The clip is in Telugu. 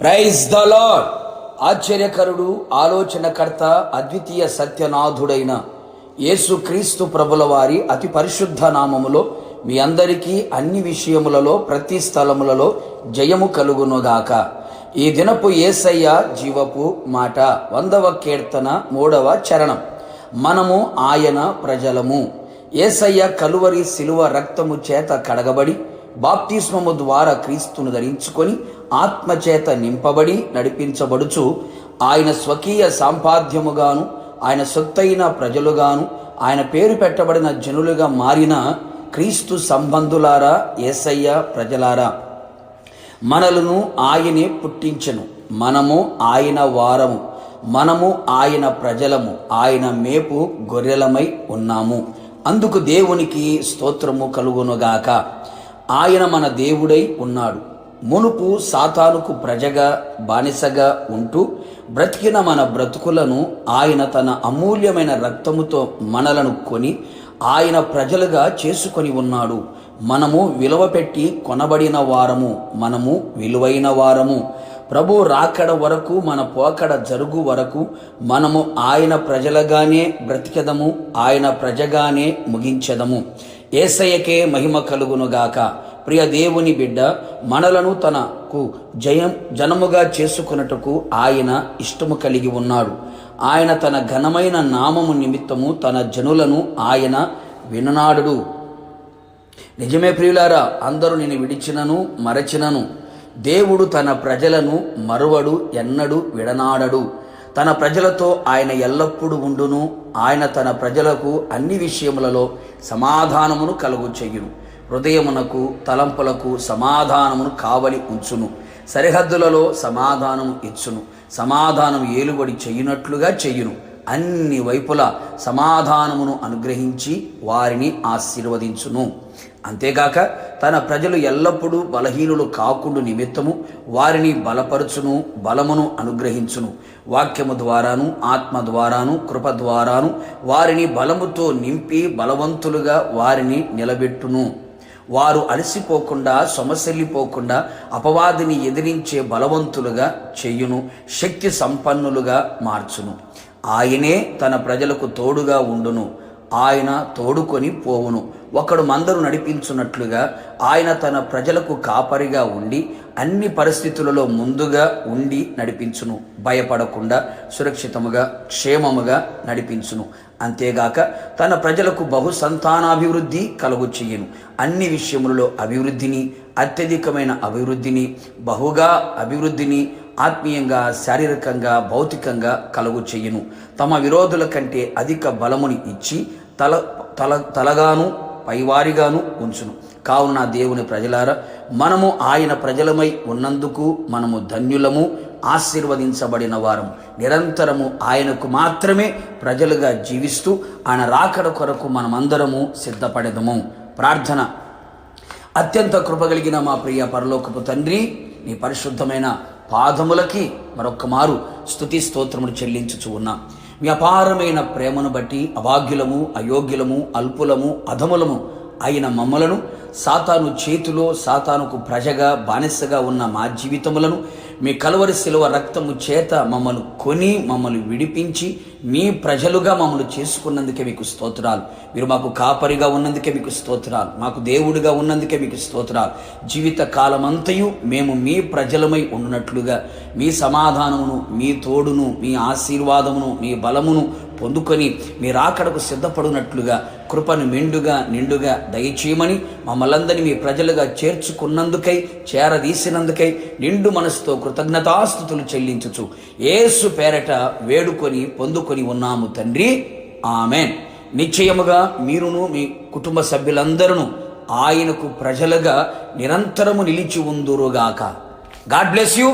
Praise the lord. ఆశ్చర్యకరుడు, ఆలోచనకర్త, అద్వితీయ సత్యనాథుడైన యేసుక్రీస్తు ప్రభుల వారి అతి పరిశుద్ధ నామములో మీ అందరికీ అన్ని విషయములలో ప్రతి స్థలములలో జయము కలుగునుగాక. ఈ దినపు యేసయ్య జీవపు మాట 100వ కీర్తన 3వ చరణం. మనము ఆయన ప్రజలము. యేసయ్య కలువరి శిలువ రక్తము చేత కడగబడి బాప్తిస్మము ద్వారా క్రీస్తును ధరించుకొని ఆత్మచేత నింపబడి నడిపించబడుచు ఆయన స్వకీయ సంపాద్యముగాను ఆయన సొత్తైన ప్రజలుగాను ఆయన పేరు పెట్టబడిన జనులుగా మారిన క్రీస్తు సంబంధులారా, యేసయ్య ప్రజలారా, మనలను ఆయనే పుట్టించెను. మనము ఆయన వారము, మనము ఆయన ప్రజలము, ఆయన మేపు గొర్రెలమై ఉన్నాము. అందుకు దేవునికి స్తోత్రము కలుగునుగాక. ఆయన మన దేవుడై ఉన్నాడు. మునుపు సాతానుకు ప్రజగా బానిసగా ఉంటూ బ్రతికిన మన బ్రతుకులను ఆయన తన అమూల్యమైన రక్తముతో మనలను కొని ఆయన ప్రజలుగా చేసుకొని ఉన్నాడు. మనము విలువ పెట్టి కొనబడిన వారము, మనము విలువైన వారము. ప్రభు రాకడ వరకు, మన పోకడ జరుగు వరకు మనము ఆయన ప్రజలుగానే బ్రతికెదము, ఆయన ప్రజగానే ముగించెదము. యేసయ్యకే మహిమ కలుగునుగాక. ప్రియ దేవుని బిడ్డ, మనలను తనకు జనముగా చేసుకున్నట్టుకు ఆయన ఇష్టము కలిగి ఉన్నాడు. ఆయన తన ఘనమైన నామము నిమిత్తము తన జనులను ఆయన విననాడు. నిజమే ప్రియులారా, అందరూ నేను విడిచినను మరచినను దేవుడు తన ప్రజలను మరువడు, ఎన్నడు విడనాడడు. తన ప్రజలతో ఆయన ఎల్లప్పుడూ ఉండును. ఆయన తన ప్రజలకు అన్ని విషయములలో సమాధానమును కలుగు చెయ్యును. హృదయమునకు తలంపులకు సమాధానమును కావలి ఉంచును. సరిహద్దులలో సమాధానము ఇచ్చును. సమాధానం ఏలుబడి చెయ్యునట్లుగా చెయ్యును. అన్ని వైపులా సమాధానమును అనుగ్రహించి వారిని ఆశీర్వదించును. అంతేగాక తన ప్రజలు ఎల్లప్పుడూ బలహీనులు కాకుండా నిమిత్తము వారిని బలపరుచును, బలమును అనుగ్రహించును. వాక్యము ద్వారాను, ఆత్మ ద్వారాను, కృప ద్వారాను వారిని బలముతో నింపి బలవంతులుగా వారిని నిలబెట్టును. వారు అలసిపోకుండా, సొమసెల్లిపోకుండా అపవాదిని ఎదిరించే బలవంతులుగా చెయ్యును, శక్తి సంపన్నులుగా మార్చును. ఆయనే తన ప్రజలకు తోడుగా ఉండును. ఆయన తోడుకొని పోవును. ఒకడు మందరు నడిపించున్నట్లుగా ఆయన తన ప్రజలకు కాపరిగా ఉండి అన్ని పరిస్థితులలో ముందుగా ఉండి నడిపించును. భయపడకుండా సురక్షితముగా, క్షేమముగా నడిపించును. అంతేగాక తన ప్రజలకు బహు సంతానాభివృద్ధి కలుగు చెయ్యను. అన్ని విషయములలో అభివృద్ధిని, అత్యధికమైన అభివృద్ధిని, బహుగా అభివృద్ధిని ఆత్మీయంగా, శారీరకంగా, భౌతికంగా కలుగు చెయ్యను. తమ విరోధుల కంటే అధిక బలముని ఇచ్చి తలగాను పైవారిగాను ఉంచును. కావున దేవుని ప్రజలారా, మనము ఆయన ప్రజలమై ఉన్నందుకు మనము ధన్యులము, ఆశీర్వదించబడిన వారము. నిరంతరము ఆయనకు మాత్రమే ప్రజలుగా జీవిస్తూ ఆయన రాకడ కొరకు మనమందరము సిద్ధపడెదము. ప్రార్థన. అత్యంత కృపగలిగిన మా ప్రియ పరలోకపు తండ్రి, నీ పరిశుద్ధమైన పాదములకి మరొక్క మారు స్తుతి స్తోత్రములు చెల్లించుచు ఉన్నాం. మీ అపారమైన ప్రేమను బట్టి అభాగ్యులము, అయోగ్యులము, అల్పులము, అధములము అయిన మమ్మలను సాతాను చేతిలో, సాతానుకు ప్రజగా బానిసగా ఉన్న మా జీవితములను మీ కలువరి శిలువ రక్తము చేత మమ్మల్ని కొని మమ్మల్ని విడిపించి మీ ప్రజలుగా మమ్మల్ని చేసుకున్నందుకే మీకు స్తోత్రాలు. మీరు మాకు కాపరిగా ఉన్నందుకే మీకు స్తోత్రాలు. మాకు దేవుడిగా ఉన్నందుకే మీకు స్తోత్రాలు. జీవిత కాలమంతయు మేము మీ ప్రజలమై ఉన్నట్లుగా మీ సమాధానమును, మీ తోడును, మీ ఆశీర్వాదమును, మీ బలమును పొందుకొని మీ రాకడకు సిద్ధపడినట్లుగా కృపను మెండుగా నిండుగా దయచేయమని మమ్మల్ందరినీ మీ ప్రజలుగా చేర్చుకున్నందుకై, చేరదీసినందుకై నిండు మనసుతో కృతజ్ఞతాస్తుతులు చెల్లించుచు యేసు పేరట వేడుకొని పొందుకొని ఉన్నాము తండ్రి. ఆమెన్. నిశ్చయముగా మీరును మీ కుటుంబ సభ్యులందరూ ఆయనకు ప్రజలుగా నిరంతరము నిలిచి ఉందురుగాక. God bless you.